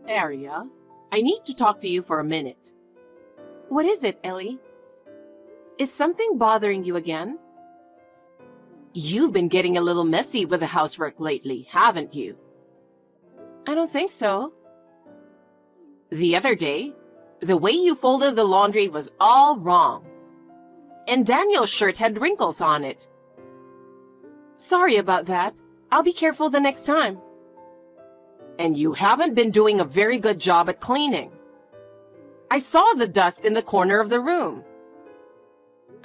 Aria, I need to talk to you for a minute. What is it, Ellie? Is something bothering you again? You've been getting a little messy with the housework lately, haven't you? I don't think so. The other day, the way you folded the laundry was all wrong. And Daniel's shirt had wrinkles on it. Sorry about that. I'll be careful the next time. And you haven't been doing a very good job at cleaning. I saw the dust in the corner of the room.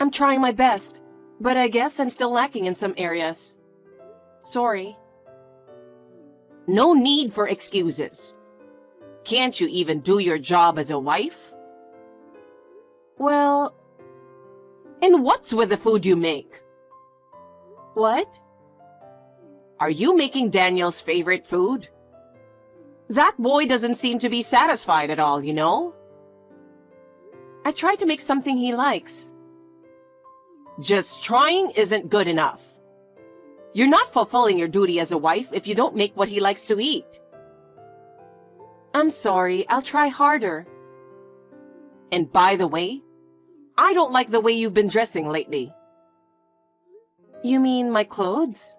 I'm trying my best, but I guess I'm still lacking in some areas. Sorry. No need for excuses. Can't you even do your job as a wife? Well... And what's with the food you make? What? Are you making Daniel's favorite food? That boy doesn't seem to be satisfied at all, you know? I try to make something he likes. Just trying isn't good enough. You're not fulfilling your duty as a wife if you don't make what he likes to eat. I'm sorry, I'll try harder. And by the way, I don't like the way you've been dressing lately. You mean my clothes?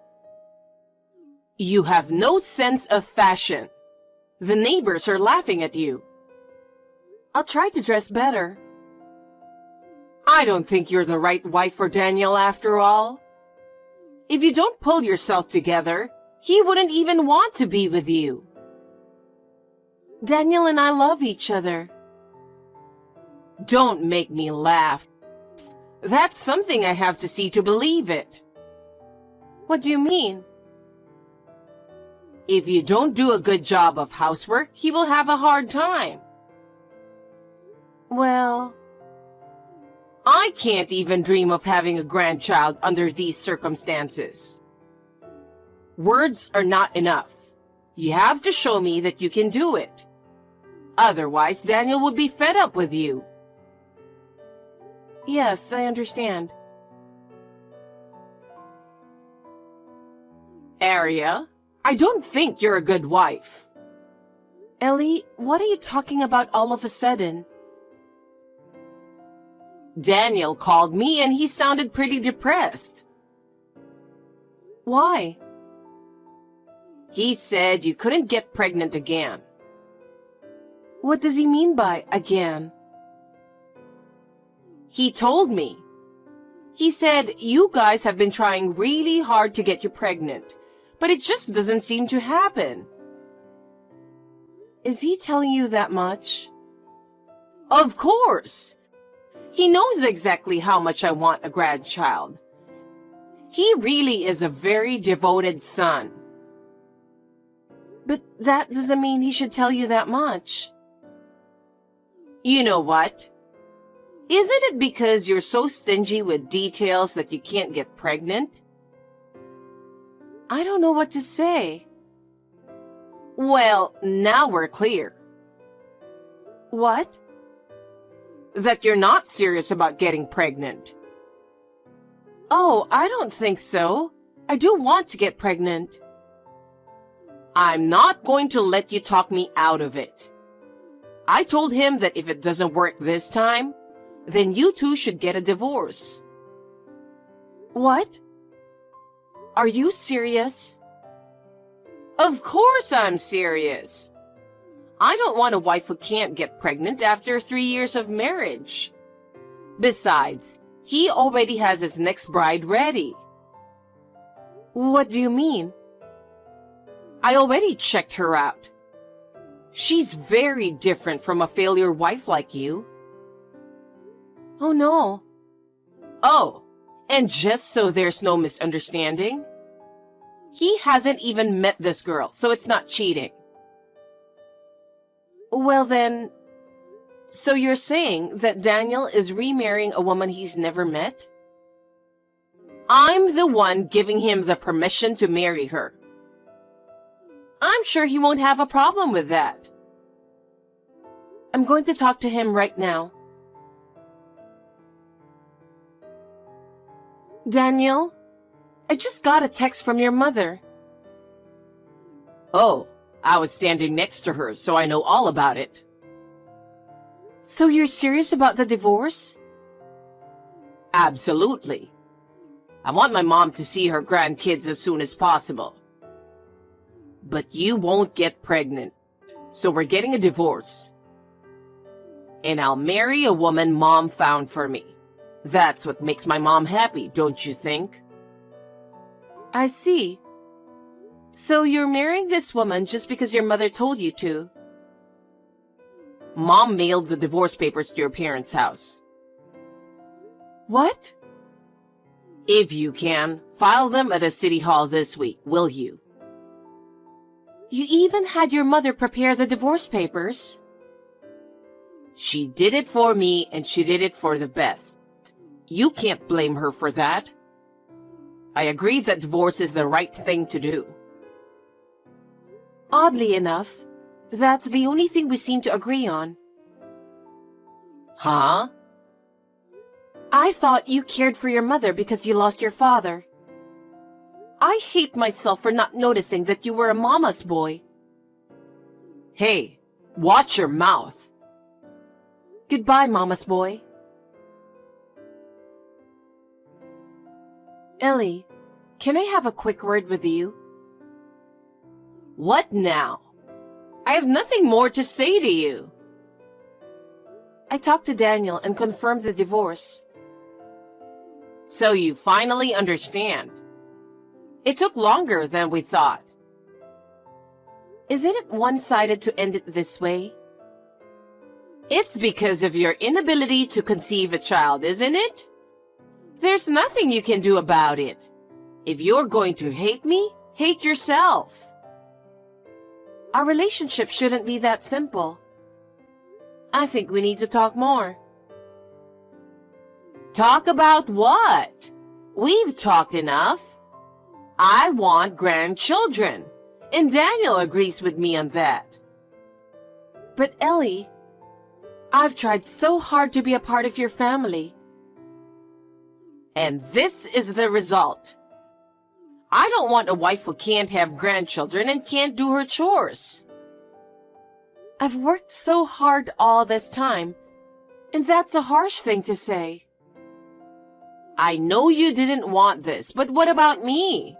You have no sense of fashion. The neighbors are laughing at you. I'll try to dress better. I don't think you're the right wife for Daniel after all. If you don't pull yourself together, he wouldn't even want to be with you. Daniel and I love each other. Don't make me laugh. That's something I have to see to believe it. What do you mean? If you don't do a good job of housework, he will have a hard time. Well... I can't even dream of having a grandchild under these circumstances. Words are not enough. You have to show me that you can do it. Otherwise, Daniel would be fed up with you. Yes, I understand. Aria, I don't think you're a good wife. Ellie, what are you talking about all of a sudden? Daniel called me and he sounded pretty depressed. Why? He said you couldn't get pregnant again. What does he mean by again? He told me. He said you guys have been trying really hard to get you pregnant, but it just doesn't seem to happen. Is he telling you that much? Of course. He knows exactly how much I want a grandchild. He really is a very devoted son. But that doesn't mean he should tell you that much. You know what? Isn't it because you're so stingy with details that you can't get pregnant? I don't know what to say. Well, now we're clear. What? That you're not serious about getting pregnant. Oh, I don't think so. I do want to get pregnant. I'm not going to let you talk me out of it. I told him that if it doesn't work this time, then you two should get a divorce. What? Are you serious? Of course I'm serious. I don't want a wife who can't get pregnant after 3 years of marriage. Besides, he already has his next bride ready. What do you mean? I already checked her out. She's very different from a failure wife like you. Oh no. Oh, and just so there's no misunderstanding, he hasn't even met this girl, so it's not cheating. Well then, so you're saying that Daniel is remarrying a woman he's never met? I'm the one giving him the permission to marry her. I'm sure he won't have a problem with that. I'm going to talk to him right now. Daniel, I just got a text from your mother. Oh, I was standing next to her, so I know all about it. So you're serious about the divorce? Absolutely. I want my mom to see her grandkids as soon as possible. But you won't get pregnant, so we're getting a divorce. And I'll marry a woman Mom found for me. That's what makes my mom happy, don't you think? I see. So you're marrying this woman just because your mother told you to? Mom mailed the divorce papers to your parents' house. What? If you can, file them at the city hall this week, will you? You even had your mother prepare the divorce papers? She did it for me, and she did it for the best. You can't blame her for that. I agree that divorce is the right thing to do. Oddly enough, that's the only thing we seem to agree on. Huh? I thought you cared for your mother because you lost your father. I hate myself for not noticing that you were a mama's boy. Hey, watch your mouth. Goodbye, mama's boy. Ellie, can I have a quick word with you? What now? I have nothing more to say to you. I talked to Daniel and confirmed the divorce. So you finally understand. It took longer than we thought. Isn't it one-sided to end it this way? It's because of your inability to conceive a child, isn't it? There's nothing you can do about it. If you're going to hate me, hate yourself. Our relationship shouldn't be that simple. I think we need to talk more. Talk about what? We've talked enough. I want grandchildren, and Daniel agrees with me on that. But Ellie, I've tried so hard to be a part of your family. And this is the result. I don't want a wife who can't have grandchildren and can't do her chores. I've worked so hard all this time, and that's a harsh thing to say. I know you didn't want this, but what about me?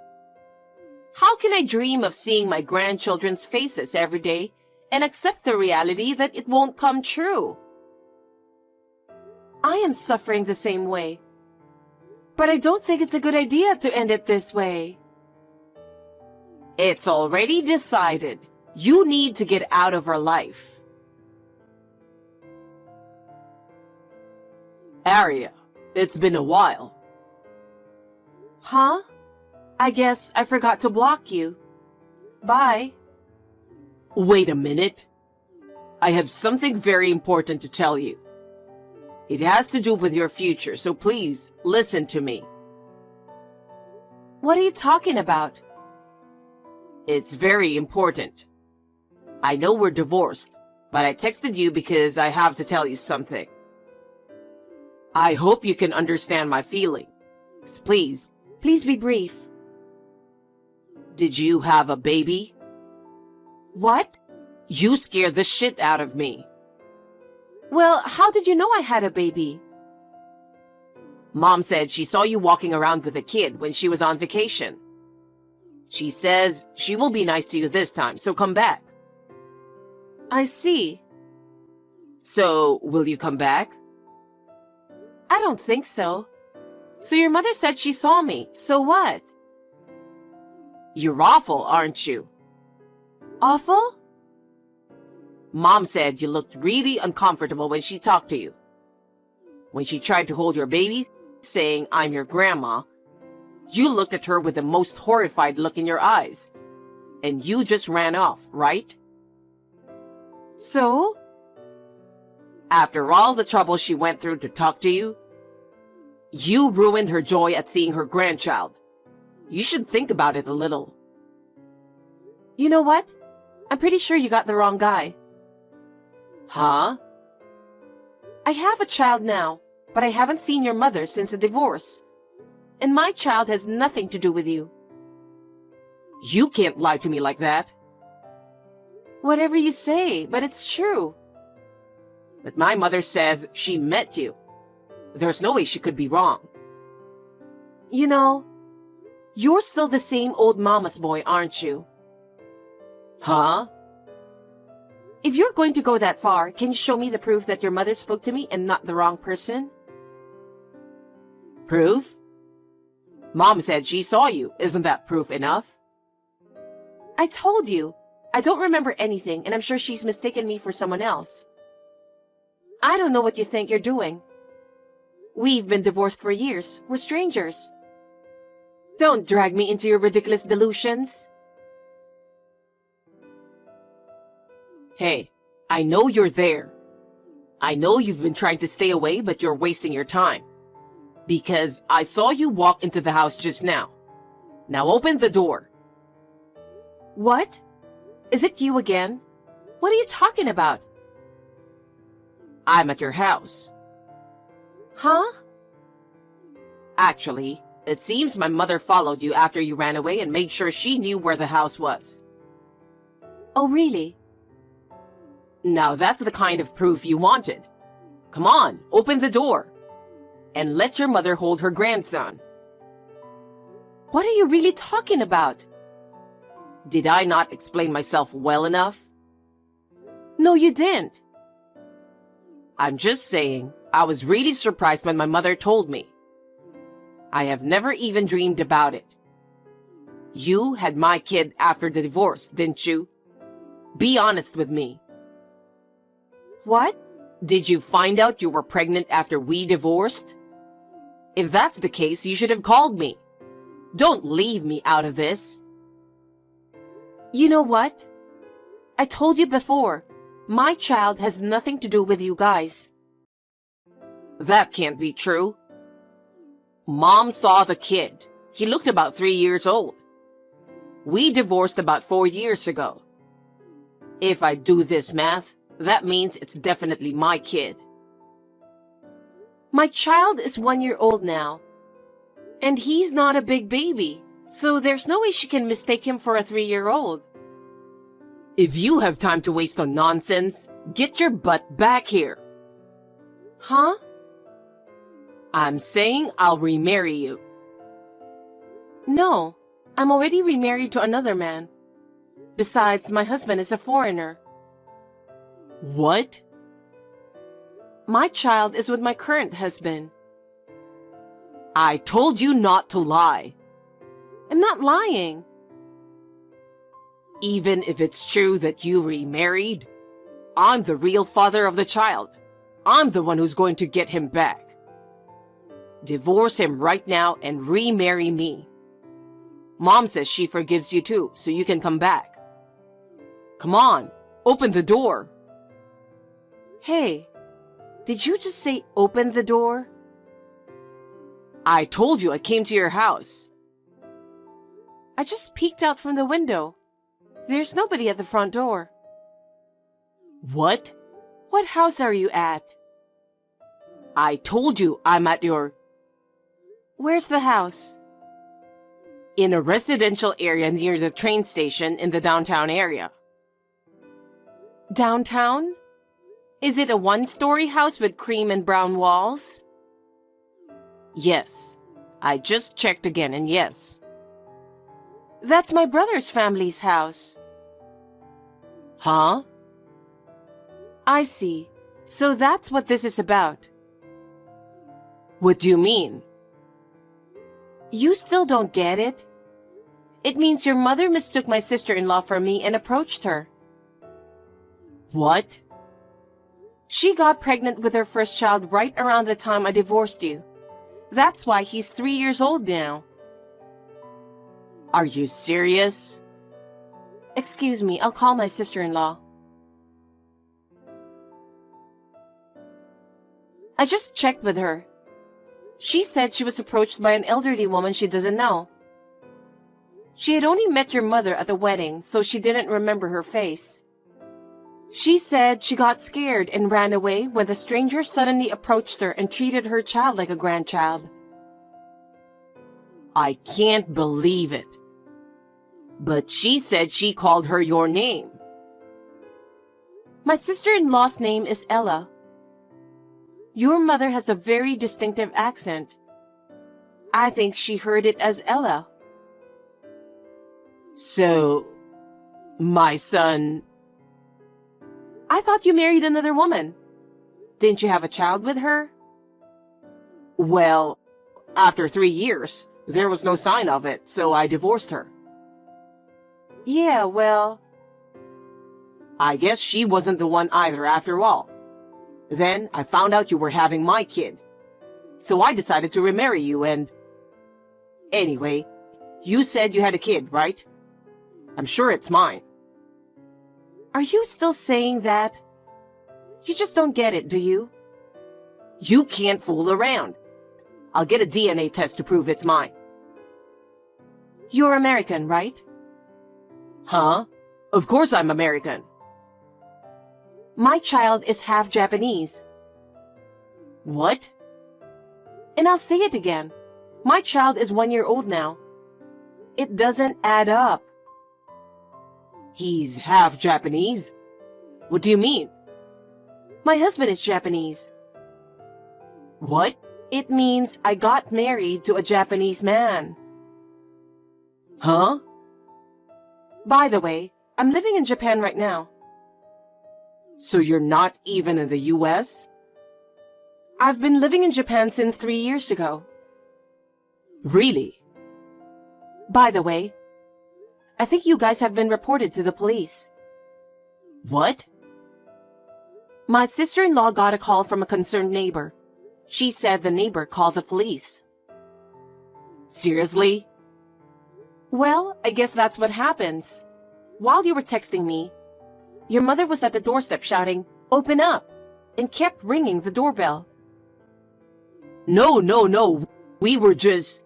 How can I dream of seeing my grandchildren's faces every day and accept the reality that it won't come true? I am suffering the same way. But I don't think it's a good idea to end it this way. It's already decided. You need to get out of her life. Aria, it's been a while. Huh? I guess I forgot to block you. Bye. Wait a minute. I have something very important to tell you. It has to do with your future, so please listen to me. What are you talking about? It's very important. I know we're divorced, but I texted you because I have to tell you something. I hope you can understand my feelings. Please. Please be brief. Did you have a baby? What? You scared the shit out of me. Well, how did you know I had a baby? Mom said she saw you walking around with a kid when she was on vacation. She says she will be nice to you this time, so come back. I see. So, will you come back? I don't think so. So your mother said she saw me, so what? You're awful, aren't you? Awful? Mom said you looked really uncomfortable when she talked to you. When she tried to hold your baby, saying, "I'm your grandma," you looked at her with the most horrified look in your eyes. And you just ran off, right? So? After all the trouble she went through to talk to you, you ruined her joy at seeing her grandchild. You should think about it a little. You know what? I'm pretty sure you got the wrong guy. Huh? I have a child now, but I haven't seen your mother since the divorce. And my child has nothing to do with you. You can't lie to me like that. Whatever you say, but it's true. But my mother says she met you. There's no way she could be wrong. You know, you're still the same old mama's boy, aren't you? Huh? If you're going to go that far, can you show me the proof that your mother spoke to me and not the wrong person? Proof? Mom said she saw you. Isn't that proof enough? I told you. I don't remember anything, and I'm sure she's mistaken me for someone else. I don't know what you think you're doing. We've been divorced for years. We're strangers. Don't drag me into your ridiculous delusions. Hey, I know you're there. I know you've been trying to stay away, but you're wasting your time. Because I saw you walk into the house just now. Now open the door. What? Is it you again? What are you talking about? I'm at your house. Huh? Actually, it seems my mother followed you after you ran away and made sure she knew where the house was. Oh, really? Now that's the kind of proof you wanted. Come on, open the door. And let your mother hold her grandson. What are you really talking about? Did I not explain myself well enough? No, you didn't. I'm just saying, I was really surprised when my mother told me. I have never even dreamed about it. You had my kid after the divorce, didn't you? Be honest with me. What? Did you find out you were pregnant after we divorced? If that's the case, you should have called me. Don't leave me out of this. You know what? I told you before, my child has nothing to do with you guys. That can't be true. Mom saw the kid. He looked about 3 years old. We divorced about 4 years ago. If I do this math, that means it's definitely my kid. My child is 1 year old now. And he's not a big baby, so there's no way she can mistake him for a 3-year-old. If you have time to waste on nonsense, get your butt back here. Huh? I'm saying I'll remarry you. No, I'm already remarried to another man. Besides, my husband is a foreigner. What? My child is with my current husband. I told you not to lie. I'm not lying. Even if it's true that you remarried, I'm the real father of the child. I'm the one who's going to get him back. Divorce him right now and remarry me. Mom says she forgives you too, so you can come back. Come on, open the door. Hey, did you just say open the door? I told you I came to your house. I just peeked out from the window. There's nobody at the front door. What? What house are you at? I told you I'm at your... Where's the house? In a residential area near the train station in the downtown area. Downtown? Is it a 1-story house with cream and brown walls? Yes. I just checked again and yes. That's my brother's family's house. Huh? I see. So that's what this is about. What do you mean? You still don't get it? It means your mother mistook my sister-in-law for me and approached her. What? She got pregnant with her first child right around the time I divorced you. That's why he's 3 years old now. Are you serious? Excuse me, I'll call my sister-in-law. I just checked with her. She said she was approached by an elderly woman she doesn't know. She had only met your mother at the wedding, so she didn't remember her face. She said she got scared and ran away when the stranger suddenly approached her and treated her child like a grandchild. I can't believe it. But she said she called her your name. My sister-in-law's name is Ella. Your mother has a very distinctive accent. I think she heard it as Ella. So, my son... I thought you married another woman. Didn't you have a child with her? Well, after 3 years, there was no sign of it, so I divorced her. Yeah, well... I guess she wasn't the one either after all. Then I found out you were having my kid. So I decided to remarry you and... Anyway, you said you had a kid, right? I'm sure it's mine. Are you still saying that? You just don't get it, do you? You can't fool around. I'll get a DNA test to prove it's mine. You're American, right? Huh? Of course I'm American. My child is half Japanese. What? And I'll say it again. My child is 1 year old now. It doesn't add up. He's half Japanese? What do you mean? My husband is Japanese. What? It means I got married to a Japanese man. Huh? By the way, I'm living in Japan right now. So you're not even in the US? I've been living in Japan since 3 years ago. Really? By the way, I think you guys have been reported to the police. What? My sister-in-law got a call from a concerned neighbor. She said the neighbor called the police. Seriously? Well, I guess that's what happens. While you were texting me, your mother was at the doorstep shouting, "Open up!" and kept ringing the doorbell. No. We were just...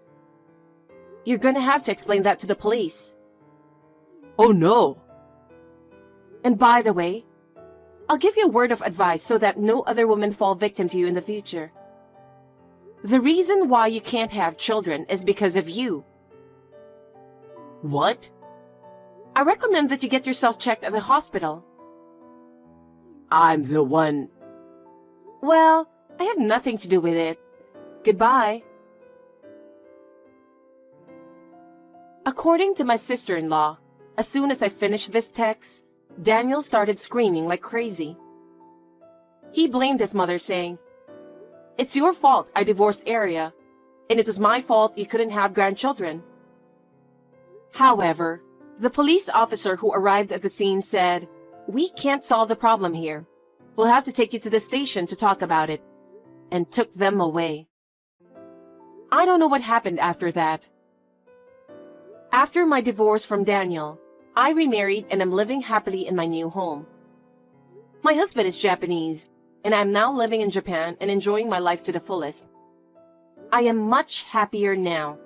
You're gonna have to explain that to the police. Oh no. And by the way, I'll give you a word of advice so that no other women fall victim to you in the future. The reason why you can't have children is because of you. What? I recommend that you get yourself checked at the hospital. I'm the one... Well, I have nothing to do with it. Goodbye. According to my sister-in-law, as soon as I finished this text, Daniel started screaming like crazy. He blamed his mother, saying, "It's your fault I divorced Aria, and it was my fault you couldn't have grandchildren." However, the police officer who arrived at the scene said, "We can't solve the problem here. We'll have to take you to the station to talk about it," and took them away. I don't know what happened after that. After my divorce from Daniel, I remarried and am living happily in my new home. My husband is Japanese, and I'm now living in Japan and enjoying my life to the fullest. I am much happier now.